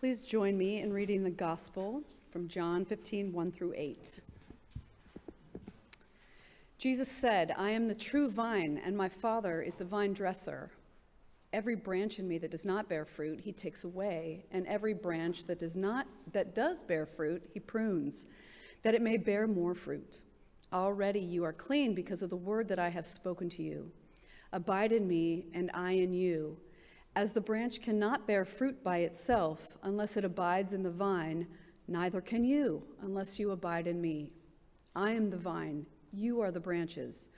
Please join me in reading the Gospel from John 15, 1 through 8. Jesus said, "I am the true vine, and my Father is the vine dresser. Every branch in me that does not bear fruit, he takes away, and every branch that does bear fruit, he prunes, that it may bear more fruit. Already you are clean because of the word that I have spoken to you. Abide in me, and I in you. As the branch cannot bear fruit by itself unless it abides in the vine, neither can you unless you abide in me. I am the vine, you are the branches.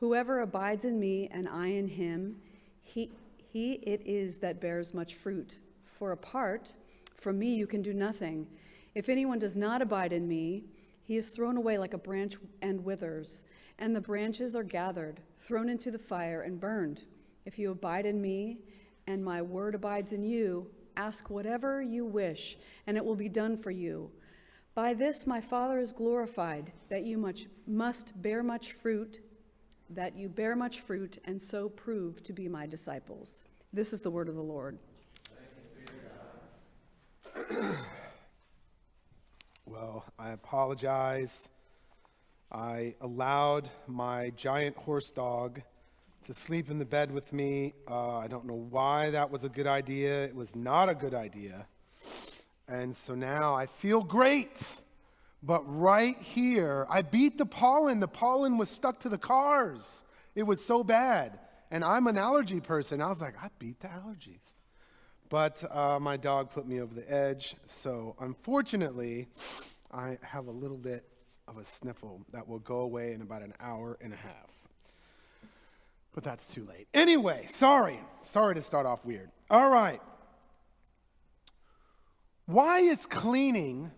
Whoever abides in me and I in him, he it is that bears much fruit. For apart from me you can do nothing. If anyone does not abide in me, he is thrown away like a branch and withers, and the branches are gathered, thrown into the fire and burned. If you abide in me, and my word abides in you, ask whatever you wish, and it will be done for you. By this my Father is glorified, that you must bear much fruit, that you bear much fruit, and so prove to be my disciples." This is the word of the Lord. Well, I apologize. I allowed my giant horse dog to sleep in the bed with me. I don't know why that was a good idea. It was not a good idea. And so now I feel great. But right here, I beat the pollen. The pollen was stuck to the cars. It was so bad. And I'm an allergy person. I was like, I beat the allergies. But my dog put me over the edge. So unfortunately, I have a little bit of a sniffle that will go away in about an hour and a half. But that's too late. Anyway, sorry to start off weird. All right. Why is cleaning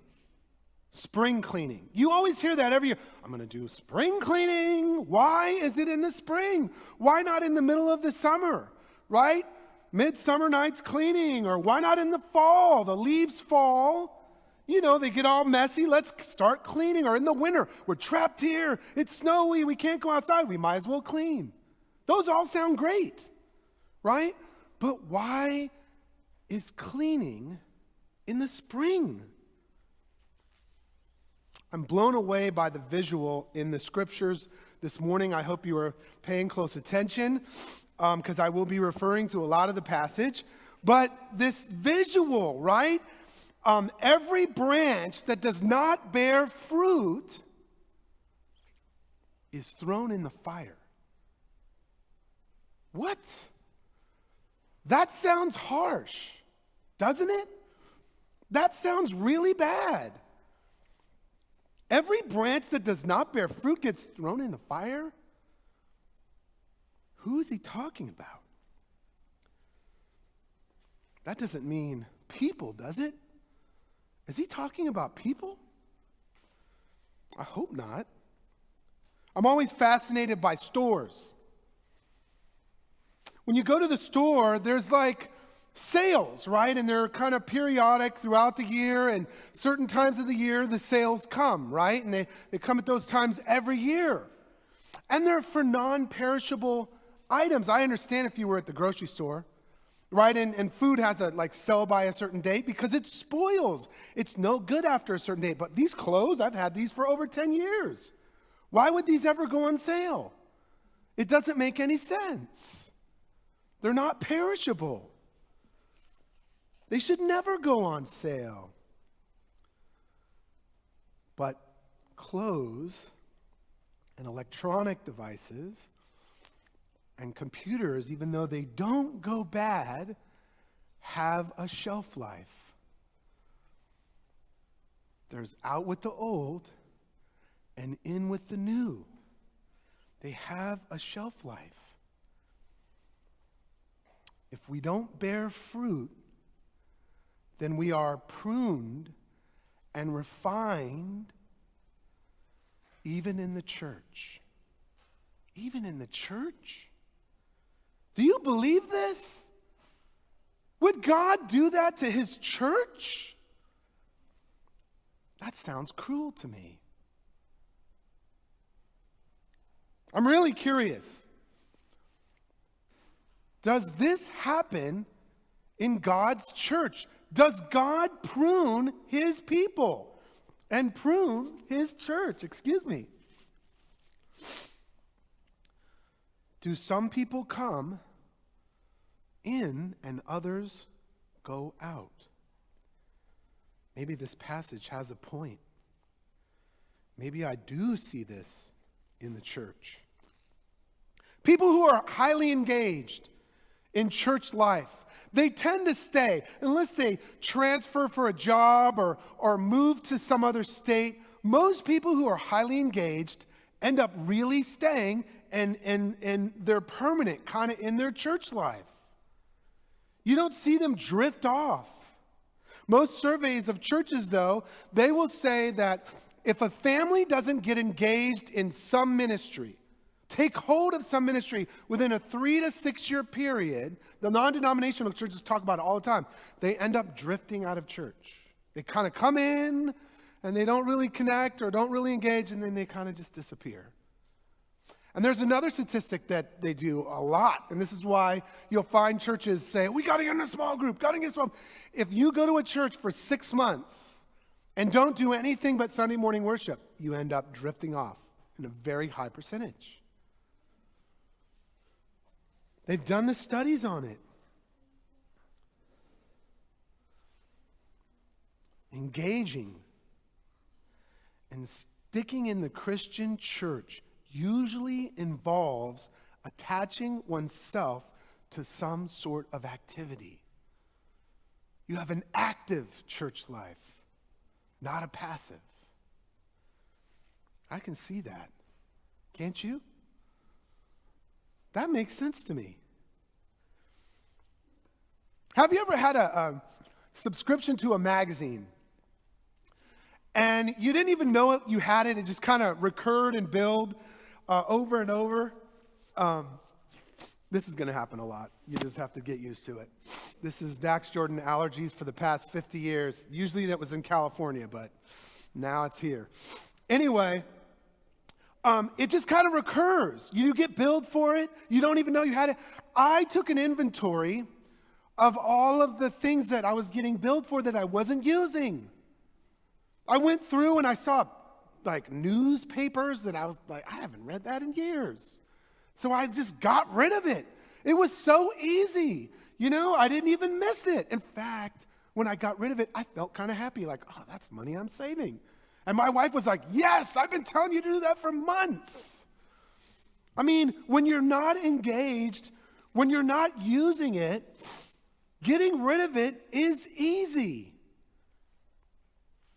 spring cleaning? You always hear that every year. I'm going to do spring cleaning. Why is it in the spring? Why not in the middle of the summer, right? Midsummer night's cleaning. Or why not in the fall? The leaves fall. You know, they get all messy. Let's start cleaning. Or in the winter, we're trapped here. It's snowy. We can't go outside. We might as well clean. Those all sound great, right? But why is cleaning in the spring? I'm blown away by the visual in the scriptures this morning. I hope you are paying close attention because I will be referring to a lot of the passage. But this visual, right? Every branch that does not bear fruit is thrown in the fire. What? That sounds harsh, doesn't it? That sounds really bad. Every branch that does not bear fruit gets thrown in the fire? Who is he talking about? That doesn't mean people, does it? Is he talking about people? I hope not. I'm always fascinated by stores. When you go to the store, there's like sales, right? And they're kind of periodic throughout the year, and certain times of the year the sales come, right? And they come at those times every year. And they're for non-perishable items. I understand if you were at the grocery store, right? And food has a like sell by a certain date because it spoils. It's no good after a certain date. But these clothes, I've had these for over 10 years. Why would these ever go on sale? It doesn't make any sense. They're not perishable. They should never go on sale. But clothes and electronic devices and computers, even though they don't go bad, have a shelf life. There's out with the old and in with the new. They have a shelf life. If we don't bear fruit, then we are pruned and refined even in the church. Even in the church? Do you believe this? Would God do that to his church? That sounds cruel to me. I'm really curious. Does this happen in God's church? Does God prune his people and prune his church? Excuse me. Do some people come in and others go out? Maybe this passage has a point. Maybe I do see this in the church. People who are highly engaged in church life, they tend to stay. Unless they transfer for a job or move to some other state, most people who are highly engaged end up really staying and they're permanent kind of in their church life. You don't see them drift off. Most surveys of churches, though, they will say that if a family doesn't get engaged in some ministry, take hold of some ministry within a 3 to 6 year period, the non-denominational churches talk about it all the time, they end up drifting out of church. They kind of come in and they don't really connect or don't really engage, and then they kind of just disappear. And there's another statistic that they do a lot, and this is why you'll find churches say, we got to get in a small group, got to get in a small group. If you go to a church for 6 months and don't do anything but Sunday morning worship, you end up drifting off in a very high percentage. They've done the studies on it. Engaging and sticking in the Christian church usually involves attaching oneself to some sort of activity. You have an active church life, not a passive. I can see that. Can't you? That makes sense to me. Have you ever had a subscription to a magazine and you didn't even know it, you had it, it just kind of recurred and built over and over? This is going to happen a lot. You just have to get used to it. This is Dax Jordan allergies for the past 50 years. Usually that was in California, but now it's here. Anyway, it just kind of recurs. You get billed for it. You don't even know you had it. I took an inventory of all of the things that I was getting billed for that I wasn't using. I went through and I saw like newspapers that I was like, I haven't read that in years. So I just got rid of it. It was so easy. You know, I didn't even miss it. In fact, when I got rid of it, I felt kind of happy, like, oh, that's money I'm saving. And my wife was like, yes, I've been telling you to do that for months. I mean, when you're not engaged, when you're not using it, getting rid of it is easy.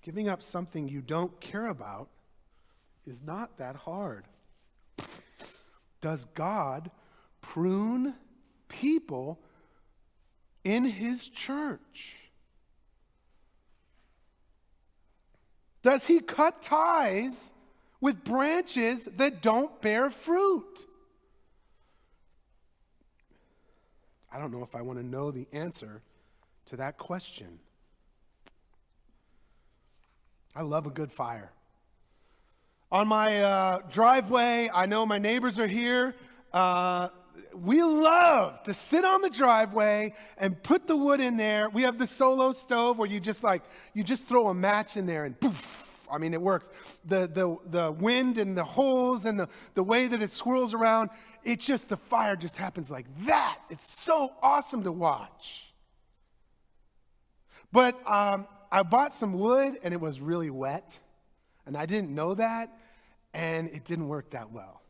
Giving up something you don't care about is not that hard. Does God prune people in his church? Does he cut ties with branches that don't bear fruit? I don't know if I want to know the answer to that question. I love a good fire. On my driveway, I know my neighbors are here. We love to sit on the driveway and put the wood in there. We have the solo stove where you just throw a match in there and poof. I mean, it works. The wind and the holes and the way that it swirls around, the fire just happens like that. It's so awesome to watch. But I bought some wood and it was really wet. And I didn't know that, and it didn't work that well.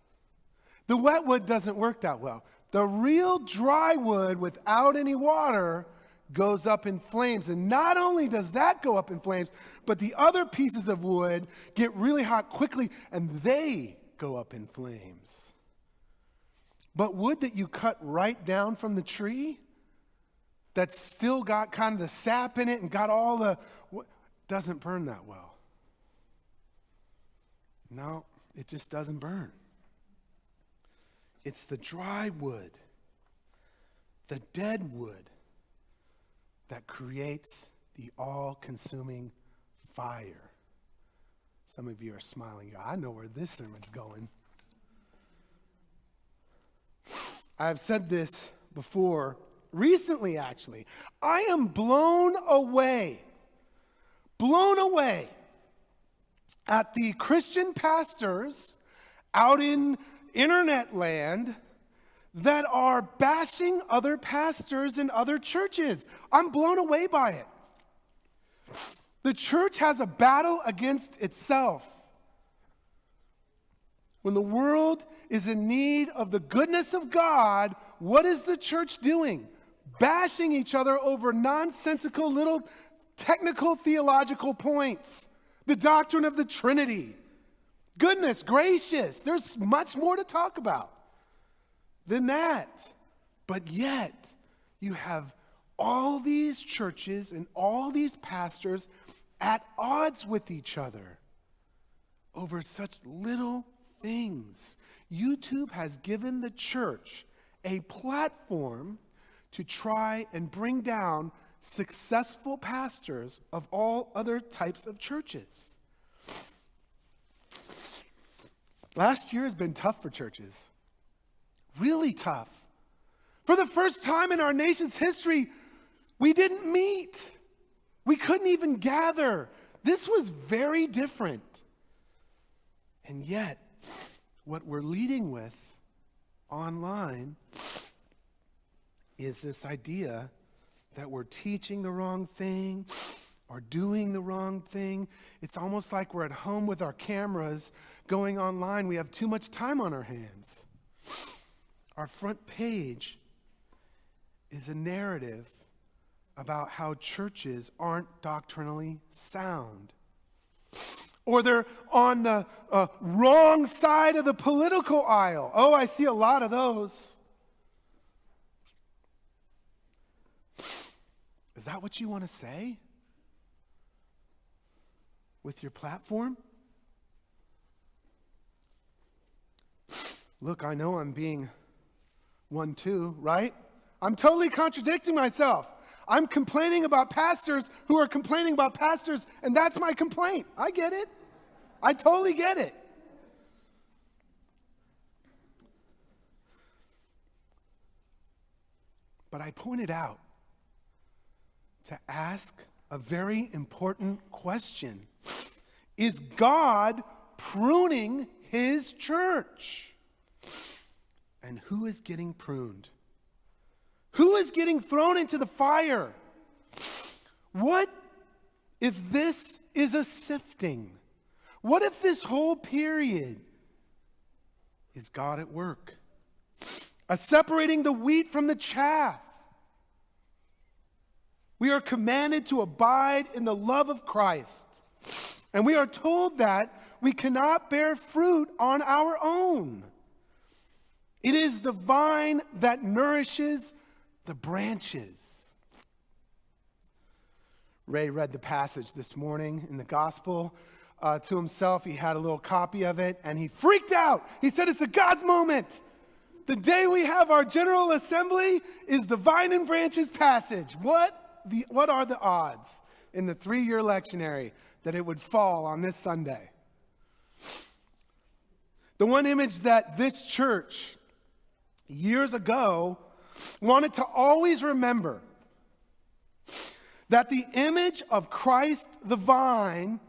The wet wood doesn't work that well. The real dry wood without any water goes up in flames. And not only does that go up in flames, but the other pieces of wood get really hot quickly, and they go up in flames. But wood that you cut right down from the tree, that's still got kind of the sap in it and got all the, doesn't burn that well. No, it just doesn't burn. It's the dry wood, the dead wood, that creates the all-consuming fire. Some of you are smiling. I know where this sermon's going. I've said this before. recently actually, I am blown away at the Christian pastors out in internet land that are bashing other pastors in other churches. I'm blown away by it. The church has a battle against itself. When the world is in need of the goodness of God, what is the church doing? Bashing each other over nonsensical little technical theological points. The doctrine of the Trinity. Goodness gracious, there's much more to talk about than that. But yet, you have all these churches and all these pastors at odds with each other over such little things. YouTube has given the church a platform to try and bring down successful pastors of all other types of churches. Last year has been tough for churches. Really tough. For the first time in our nation's history, we didn't meet. We couldn't even gather. This was very different. And yet, what we're leading with online is this idea that we're teaching the wrong thing or doing the wrong thing. It's almost like we're at home with our cameras going online. We have too much time on our hands. Our front page is a narrative about how churches aren't doctrinally sound. Or they're on the wrong side of the political aisle. Oh, I see a lot of those. Is that what you want to say with your platform? Look, I know I'm being one too, right? I'm totally contradicting myself. I'm complaining about pastors who are complaining about pastors, and that's my complaint. I get it. I totally get it. But I pointed out to ask a very important question. Is God pruning his church? And who is getting pruned? Who is getting thrown into the fire? What if this is a sifting? What if this whole period is God at work? Separating the wheat from the chaff. We are commanded to abide in the love of Christ. And we are told that we cannot bear fruit on our own. It is the vine that nourishes the branches. Ray read the passage this morning in the gospel to himself. He had a little copy of it, and he freaked out. He said, it's a God's moment. The day we have our General Assembly is the Vine and Branches passage. What are the odds in the 3-year lectionary that it would fall on this Sunday? The one image that this church years ago wanted to always remember, that the image of Christ the vine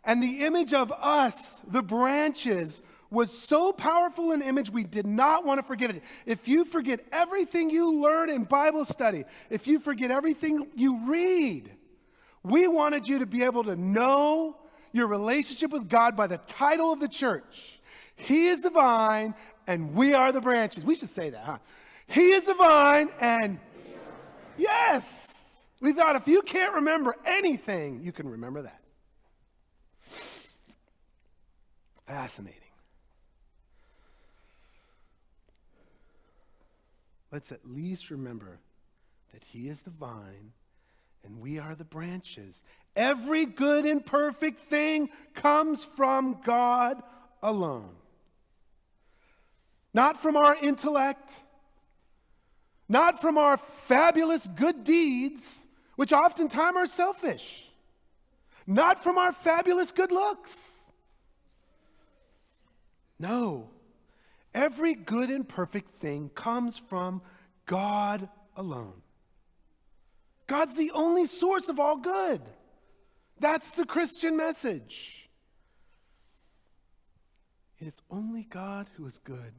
and the image of us, the branches, was so powerful an image we did not want to forget it. If you forget everything you learn in Bible study, if you forget everything you read, we wanted you to be able to know your relationship with God by the title of the church. He is the vine and we are the branches. We should say that, huh? He is the vine and yes! We thought if you can't remember anything, you can remember that. Fascinating. Let's at least remember that he is the vine and we are the branches. Every good and perfect thing comes from God alone. Not from our intellect, not from our fabulous good deeds, which oftentimes are selfish. Not from our fabulous good looks. No. Every good and perfect thing comes from God alone. God's the only source of all good. That's the Christian message. It is only God who is good.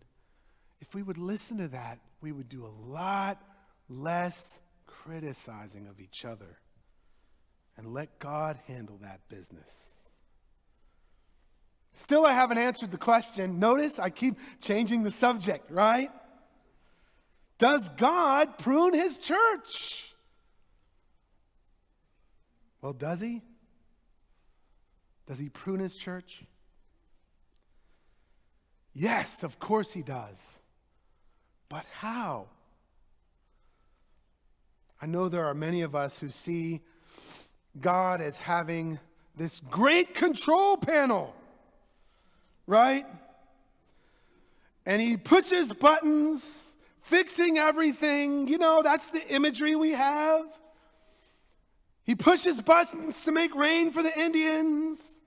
If we would listen to that, we would do a lot less criticizing of each other and let God handle that business. Still, I haven't answered the question. Notice I keep changing the subject, right? Does God prune his church? Well, does he? Does he prune his church? Yes, of course he does. But how? I know there are many of us who see God as having this great control panel, right? And he pushes buttons, fixing everything. You know, that's the imagery we have. He pushes buttons to make rain for the Indians.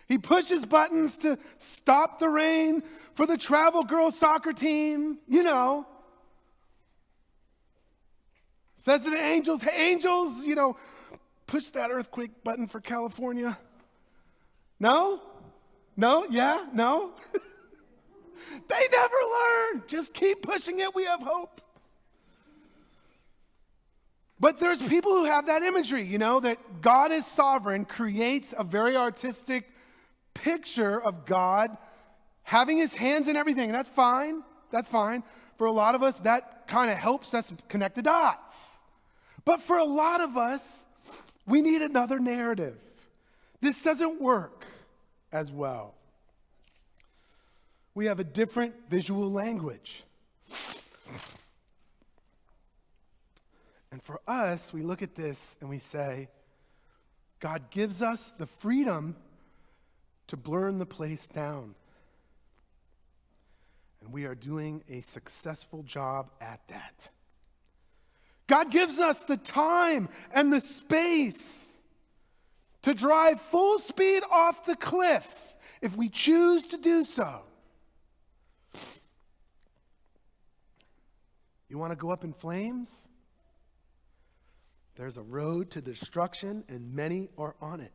He pushes buttons to stop the rain for the travel girls soccer team. You know. Says to the angels, hey angels, you know, push that earthquake button for California. No? No? Yeah? No? They never learn. Just keep pushing it. We have hope. But there's people who have that imagery, you know, that God is sovereign, creates a very artistic picture of God having his hands in everything. And that's fine. That's fine. For a lot of us, that kind of helps us connect the dots. But for a lot of us, we need another narrative. This doesn't work as well. We have a different visual language. And for us, we look at this and we say, God gives us the freedom to burn the place down. And we are doing a successful job at that. God gives us the time and the space to drive full speed off the cliff if we choose to do so. You want to go up in flames? There's a road to destruction, and many are on it.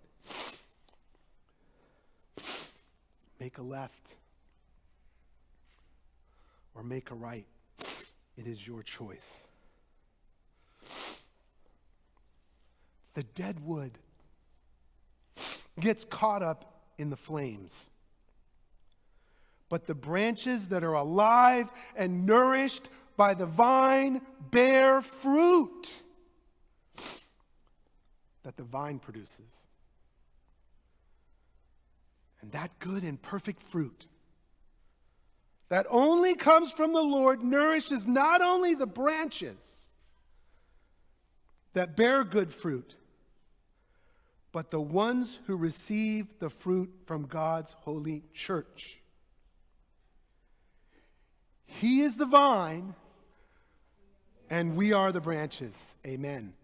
Make a left or make a right. It is your choice. The Deadwood gets caught up in the flames. But the branches that are alive and nourished by the vine bear fruit that the vine produces. And that good and perfect fruit that only comes from the Lord nourishes not only the branches that bear good fruit, but the ones who receive the fruit from God's holy church. He is the vine, and we are the branches. Amen.